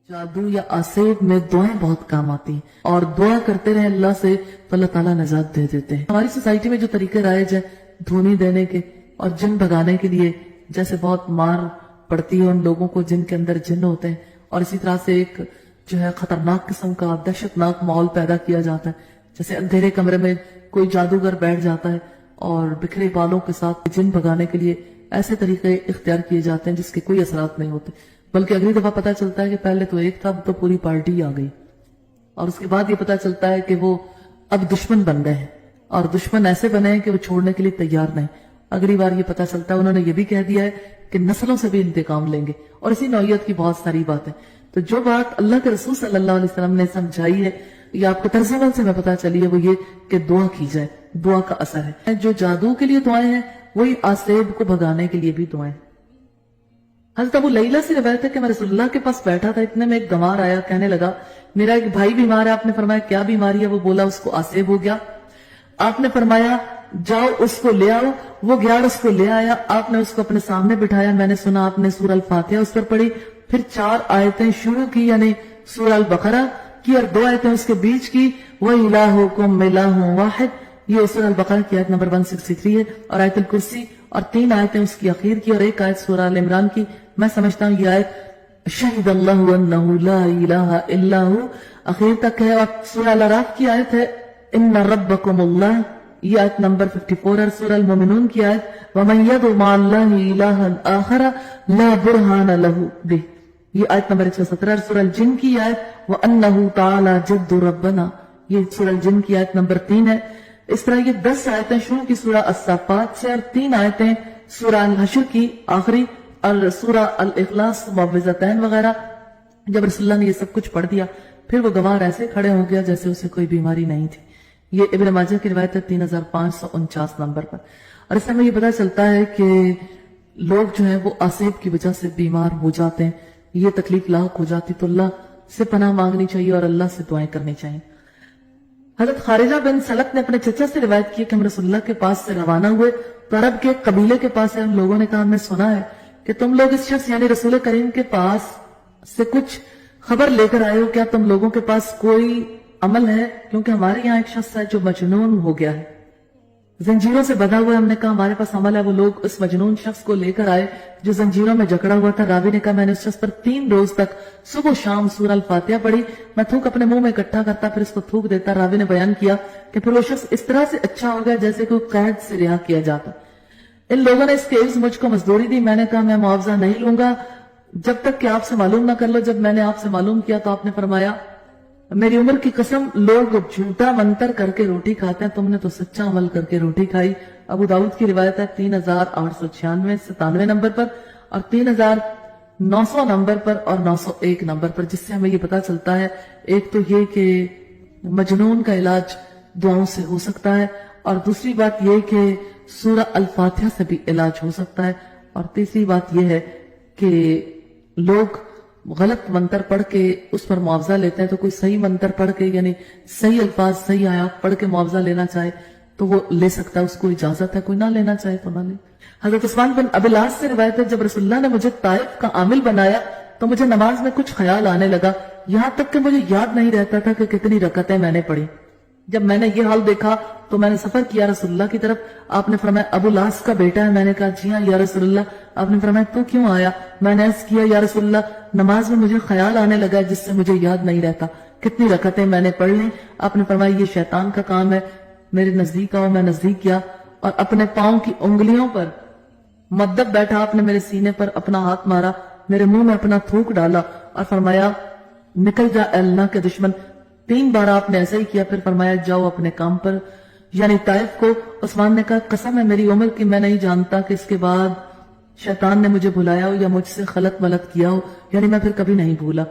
जादू या आसेब में दुआएं बहुत काम आती हैं और दुआ करते रहे अल्लाह से तो अल्लाह ताला निजात दे देते हैं। हमारी सोसाइटी में जो तरीके राइज है धूनी देने के और जिन भगाने के लिए, जैसे बहुत मार पड़ती है उन लोगों को जिनके अंदर जिन होते हैं, और इसी तरह से एक जो है खतरनाक किस्म का दहशतनाक माहौल पैदा किया जाता है। जैसे अंधेरे कमरे में कोई जादूगर बैठ जाता है और बिखरे बालों के साथ जिन भगाने के लिए ऐसे तरीके इख्तियार किए जाते हैं जिसके कोई असरात नहीं होते, बल्कि अगली दफा पता चलता है कि पहले तो एक था, अब तो पूरी पार्टी आ गई, और उसके बाद ये पता चलता है कि वो अब दुश्मन बन गए हैं और दुश्मन ऐसे बने हैं कि वो छोड़ने के लिए तैयार नहीं। अगली बार ये पता चलता है उन्होंने ये भी कह दिया है कि नस्लों से भी इंतकाम लेंगे, और इसी नौयत की बहुत सारी बातें। तो जो बात अल्लाह के रसूल सल्लल्लाहु अलैहि वसल्लम ने समझाई है या आपको तर्जुमान से मैं पता चली है, वो ये कि दुआ की जाए, दुआ का असर है। जो जादू के लिए दुआएं हैं वही आसेब को भगाने के लिए भी दुआएं। हज़रत अबू लैला से रिवायत है कि मैं रसूलुल्लाह के पास बैठा था, इतने में एक गंवार आया, कहने लगा मेरा एक भाई बीमार है। आपने फरमाया क्या बीमारी है? वो बोला उसको आसेब हो गया। आपने फरमाया जाओ उसको ले आओ। वो गया, उसको ले आया। आपने उसको अपने सामने बिठाया। मैंने सुना आपने सूरह अल फातिहा उस पर पढ़ी, फिर 4 आयतें शुरू की यानी सूरह अल बकरा की और 2 आयतें उसके बीच की, व इलाहुकुम इलाहुन वाहिद, ये सूरह अल बकरा की आयत नंबर 163 है, और आयतुल कुर्सी, और 3 आयतें उसकी आखिर की और 1 आयत सूरह अल इमरान की। मैं समझता हूँ ये आयत शहीदल्लाहु अन्नहु ला इलाहा इल्ला हु आखिर तक है, और सूरह अल अराफ की आयत है इन्ना रब्बकुमुल्लाह, ये आयत नंबर 54 है। सूरह अल मुमिनून की आयत वमन यदउ मअल्लाहि इलाहन आखर ला बुरहान लहु बिह, ये आयत नंबर 117। सूरह अल जिन की आयत व अन्नहु तआला जद्दु रब्बना, ये सूरह अल जिन की आयत नंबर 3 है। इस तरह ये 10 आयतें शुरू की सूरह अस्साफात से और 3 आयतें सूरह अल हश्र की आखिरी और सूरह अल इखलास मुअव्विज़तैन वगैरह। जब रसूलुल्लाह ने ये सब कुछ पढ़ दिया, फिर वो गवार ऐसे खड़े हो गया जैसे उसे कोई बीमारी नहीं थी। ये इब्न माजा की रिवायत है 3549 नंबर पर। और इससे हमें ये पता चलता है कि लोग जो है वो आसेब की वजह से बीमार हो जाते हैं, ये तकलीफ लाक हो जाती, तो अल्लाह से पनाह मांगनी चाहिए और अल्लाह से दुआएं करनी चाहिए। हजरत खारिजा बिन सलत ने अपने चचा से रिवायत की कि हम रसूलुल्लाह के पास से रवाना हुए तो अरब के कबीले के पास है। उन लोगों ने कहा हमने सुना है कि तुम लोग इस शख्स यानी रसूल करीम के पास से कुछ खबर लेकर आए हो, क्या तुम लोगों के पास कोई अमल है? क्योंकि हमारे यहाँ एक शख्स है जो मजनून हो गया है, जंजीरों से बंधा हुआ है। हमने कहा हमारे पास अमल है। वो लोग उस मजनून शख्स को लेकर आए जो जंजीरों में जकड़ा हुआ था। रावी ने कहा मैंने उस शख्स पर 3 रोज तक सुबह शाम सूरह अल फातिहा पढ़ी। मैं थूक अपने मुंह में इकट्ठा करता, फिर इसको थूक देता। रावी ने बयान किया कि फिर वो शख्स इस तरह से अच्छा हो गया जैसे कोई कैद से रिहा किया जाता। इन लोगों ने इसके एवज मुझको मजदूरी दी। मैंने कहा मैं मुआवजा नहीं लूंगा जब तक कि आपसे मालूम ना कर लो। जब मैंने आपसे मालूम किया तो आपने फरमाया मेरी उम्र की कसम, लोग झूठा मंतर करके रोटी खाते हैं, तुमने तो सच्चा अमल करके रोटी खाई। अबू दाऊद की रिवायत है 3896 नंबर पर और 3900 नंबर पर और 901 नंबर पर, जिससे हमें ये पता चलता है एक तो ये कि मजनून का इलाज दुआओं से हो सकता है, और दूसरी बात ये कि सूरह अल फातिहा से भी इलाज हो सकता है, और तीसरी बात यह है कि लोग गलत मंत्र पढ़ के उस पर मुआवजा लेते हैं, तो कोई सही मंत्र पढ़ के यानी सही अल्फाज सही आयात पढ़ के मुआवजा लेना चाहे तो वो ले सकता है, उसको इजाजत है। कोई ना लेना चाहे तो ना ले। हजरत उस्मान बिन अबिल आस से रिवायत है जब रसूलुल्लाह ने मुझे ताइफ का आमिल बनाया तो मुझे नमाज में कुछ ख्याल आने लगा, यहां तक कि मुझे याद नहीं रहता था कि कितनी रकतें मैंने पढ़ी। जब मैंने ये हाल देखा तो मैंने सफर किया रसूलुल्लाह की तरफ। आपने फरमाया अबू लास का बेटा है। मैंने कहा जी हाँ या रसूलुल्लाह। आपने फरमाया तू क्यों आया? मैंने अर्ज किया या रसूलुल्लाह नमाज में मुझे ख्याल आने लगा जिससे मुझे याद नहीं रहता कितनी रकतें मैंने पढ़ ली। आपने फरमाया ये शैतान का काम है, मेरे नजदीक आओ। मैं नजदीक किया और अपने पांव की उंगलियों पर मद्दब बैठा, आपने मेरे सीने पर अपना हाथ मारा, मेरे मुंह में अपना थूक डाला और फरमाया निकल जा अल्लाह के दुश्मन। 3 बार आपने ऐसा ही किया, फिर फरमाया जाओ अपने काम पर यानी ताइफ को। उस्मान ने कहा कसम है मेरी उम्र की, मैं नहीं जानता कि इसके बाद शैतान ने मुझे भुलाया हो या मुझसे खलत मलत किया हो, यानी मैं फिर कभी नहीं भूला।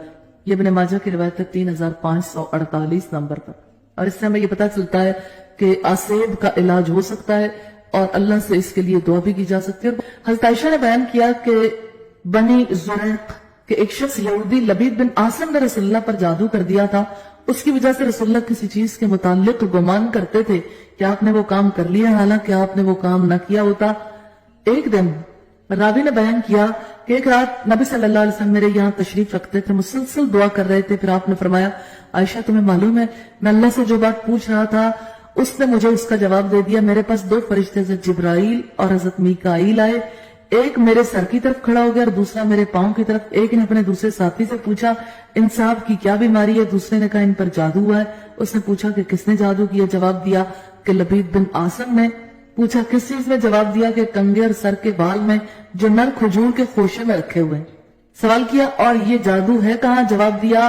ये इब्न माजा की रिवायत है 3548 नंबर पर। और इससे हमें ये पता चलता है कि आसेब का इलाज हो सकता है और अल्लाह से इसके लिए दुआ भी की जा सकती है। हज़रत आयशा ने बयान किया कि बनी ज़ुरैक के एक शख्स यहूदी लबीद बिन आसिम ने रसूलुल्लाह पर जादू कर दिया था। उसकी वजह से रसूलुल्लाह किसी चीज के मुताल्लिक गुमान करते थे कि आपने वो काम कर लिया, हालांकि आपने वो काम न किया होता। एक दिन रावी ने बयान किया कि एक रात नबी सल्लल्लाहु अलैहि वसल्लम मेरे यहाँ तशरीफ रखते थे, मुसलसल दुआ कर रहे थे। फिर आपने फरमाया, आयशा तुम्हें मालूम है मैं अल्लाह से जो बात पूछ रहा था उसने मुझे उसका जवाब दे दिया। मेरे पास दो फरिश्ते हजरत जिब्राइल और हजरत मीकाईल आए, एक मेरे सर की तरफ खड़ा हो गया और दूसरा मेरे पांव की तरफ। एक ने अपने दूसरे साथी से पूछा, इन साहब की क्या बीमारी है? दूसरे ने कहा, इन पर जादू हुआ है। उसने पूछा कि किसने जादू किया? जवाब दिया कि लबीद बिन आसम ने। पूछा किस चीज में? जवाब दिया कि कंगे और सर के बाल में जो नर खजूर के खोशे में रखे हुए। सवाल किया और ये जादू है कहाँ? जवाब दिया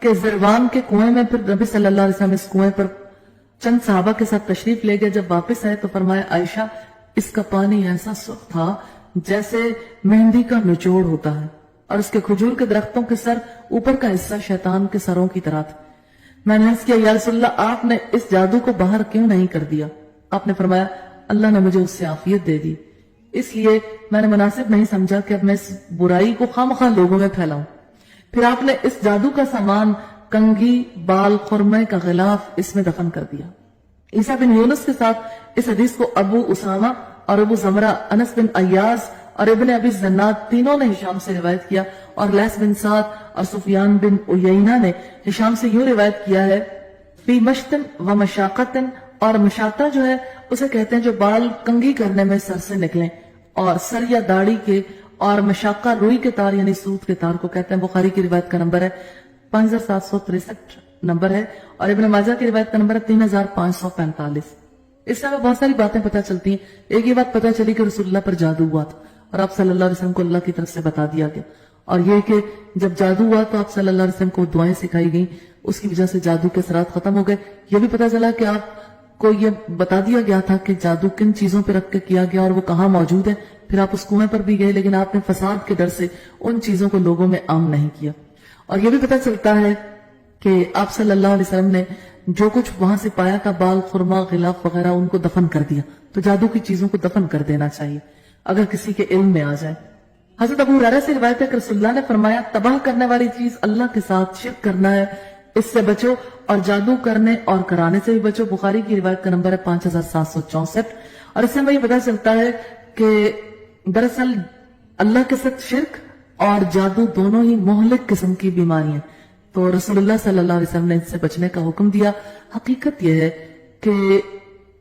कि ज़रवान के कुएं में। फिर नबी सल्लल्लाहु अलैहि वसल्लम इस कुएं पर चंद सहाबा के साथ तशरीफ ले गए। जब वापस आए तो फरमाया, आयशा इसका पानी ऐसा सुर्ख था जैसे मेहंदी का निचोड़ होता है और इसके खजूर के दरख्तों के सर ऊपर का हिस्सा शैतान के सरों की तरह था। मैंने अर्ज किया, या रसूलल्लाह आपने इस जादू को बाहर क्यों नहीं कर दिया? आपने फरमाया, अल्लाह ने मुझे उससे आफियत दे दी, इसलिए मैंने मुनासिब नहीं समझा कि अब मैं इस बुराई को खामखा लोगों में फैलाऊं। फिर आपने इस जादू का सामान कंघी, बाल, खुरमे का गिलाफ इसमें दफन कर दिया। ईसा बिन यूनुस के साथ इस हदीस को अबू उसामा और अबू जमरा, अनस बिन अय्याज और इब्ने अबी जन्नात तीनों ने हिशाम से रिवायत किया और लैस बिन साद और सुफियान बिन उयैना ने हिशाम से यूं रिवायत किया है, फी मश्तन व मशाकतन। और मशाता जो है उसे कहते हैं जो बाल कंघी करने में सर से निकले, और सर या दाढ़ी के, और मशाका रुई के तार यानी सूत के तार को कहते हैं। बुखारी की रिवायत का नंबर है 5763 नंबर है और इब्न माजा की रिवायत का नंबर है 3545। इससे हमें बहुत सारी बातें पता चलती हैं। एक ही बात पता चली कि रसूलुल्लाह पर जादू हुआ था और आप सल्लल्लाहु अलैहि वसल्लम को अल्लाह की तरफ से बता दिया गया, और ये कि जब जादू हुआ तो आप सल्लल्लाहु अलैहि वसल्लम को दुआएं सिखाई गई, उसकी वजह से जादू के असरात खत्म हो गए। ये भी पता चला कि आपको ये बता दिया गया था कि जादू किन चीजों पर रख के किया गया और वो कहाँ मौजूद है। फिर आप उस कुएं पर भी गए, लेकिन आपने फसाद के डर से उन चीजों को लोगों में आम नहीं किया। और ये भी पता चलता है कि आप सल्लल्लाहु अलैहि वसल्लम ने जो कुछ वहां से पाया था, बाल, खुरमा, गिलाफ वगैरह, उनको दफन कर दिया। तो जादू की चीजों को दफन कर देना चाहिए अगर किसी के इल्म में आ जाए। हजरत अबू हुरैरा से रिवायत है कि रसूलुल्लाह ने फरमाया, तबाह करने वाली चीज अल्लाह के साथ शिर्क करना है, इससे बचो, और जादू करने और कराने से भी बचो। बुखारी की रिवायत का नंबर है 5764। और इससे हमें ये पता चलता है कि दरअसल अल्लाह के साथ शिर्क और जादू दोनों ही मोहलिक किस्म की बीमारियां, तो रसूलुल्लाह सल्लल्लाहु अलैहि वसल्लम ने इससे बचने का हुक्म दिया। हकीकत यह है कि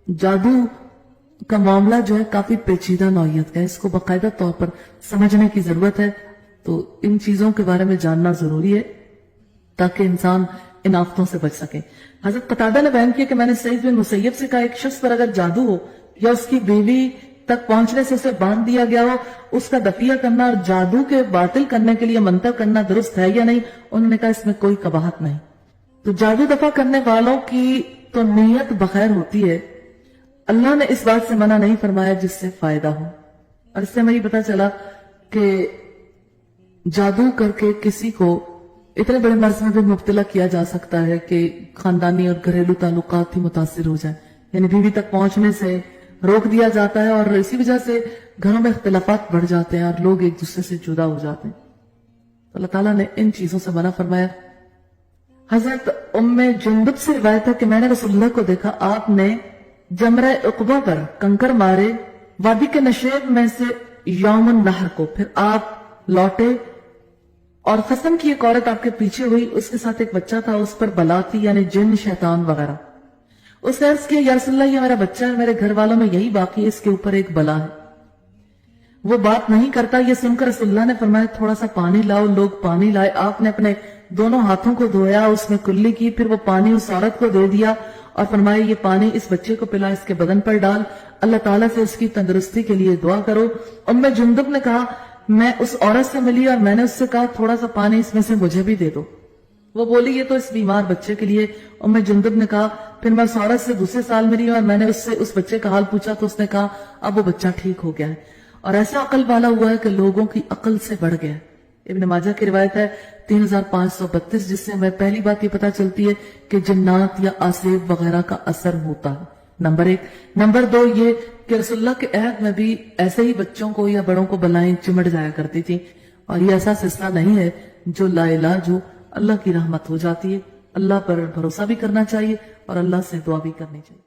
जादू का मामला जो है काफी पेचीदा नौयत का है, इसको बाकायदा तौर पर समझने की जरूरत है। तो इन चीजों के बारे में जानना जरूरी है ताकि इंसान इन आफतों से बच सके। हजरत कतादा ने बयान किया कि मैंने सईद बिन मुसैयब से कहा, एक शख्स पर अगर जादू हो या उसकी बीवी तक पहुंचने से उसे बांध दिया गया हो, उसका दफिया करना और जादू के बातिल करने के लिए मंतर करना दुरुस्त है या नहीं? उन्होंने कहा इसमें कोई कबाहत नहीं। तो जादू दफा करने वालों की तो नीयत बखैर होती है, अल्लाह ने इस बात से मना नहीं फरमाया जिससे फायदा हो। और इससे हमें पता चला कि जादू करके किसी को इतने बड़े मर्ज में भी मुब्तला किया जा सकता है कि खानदानी और घरेलू ताल्लुकात ही मुतासिर हो जाए, यानी बीवी तक पहुंचने से रोक दिया जाता है और इसी वजह से घरों में इख्तिलाफात बढ़ जाते हैं और लोग एक दूसरे से जुदा हो जाते हैं। तो अल्लाह ताला ने इन चीजों से मना फरमाया। हजरत उम्मे जुंदुब से रिवायत है कि मैंने रसूलुल्लाह को देखा, आपने जमरा उक़बा पर कंकर मारे वादी के नशेब में से यौमुन नहर को, फिर आप लौटे और कसम की एक औरत आपके पीछे हुई, उसके साथ एक बच्चा था, उस पर बला थी यानी जिन, शैतान वगैरह। उसने अर्ज किया, या रसूलल्लाह ये मेरा बच्चा है, मेरे घर वालों में यही बाकी है, इसके ऊपर एक बला है। वो बात नहीं करता। ये सुनकर रसूलुल्लाह ने फरमाया, थोड़ा सा पानी लाओ। लोग पानी लाए, आपने अपने दोनों हाथों को धोया, उसमें कुल्ली की, फिर वो पानी उस औरत को दे दिया और फरमाया, ये पानी इस बच्चे को पिला, इसके बदन पर डाल, अल्लाह ताला से इसकी तंदुरुस्ती के लिए दुआ करो। उम्मे जुंदुब ने कहा, मैं उस औरत से मिली और मैंने उससे कहा, थोड़ा सा पानी इसमें से मुझे भी दे दो। वो बोली, ये तो इस बीमार बच्चे के लिए। उम्मे जुंदुब ने कहा, फिर मैं उस औरत से दूसरे साल मिली और मैंने उससे उस बच्चे का हाल पूछा तो उसने कहा, अब वो बच्चा ठीक हो गया है। और ऐसा अकल वाला हुआ है कि लोगों की अकल से बढ़ गया। इब्न माजा की रिवायत है 3532, जिससे हमें पहली बात ये पता चलती है कि जिन्नात या आसेब वगैरह का असर होता है, नंबर 1। नंबर 2 ये कि रसूलुल्लाह के अहद में भी ऐसे ही बच्चों को या बड़ों को बलाएं चिमट जाया करती थी, और ये ऐसा सिलसिला नहीं है जो लाइलाज हो, अल्लाह की रहमत हो जाती है। अल्लाह पर भरोसा भी करना चाहिए और अल्लाह से दुआ भी करनी चाहिए।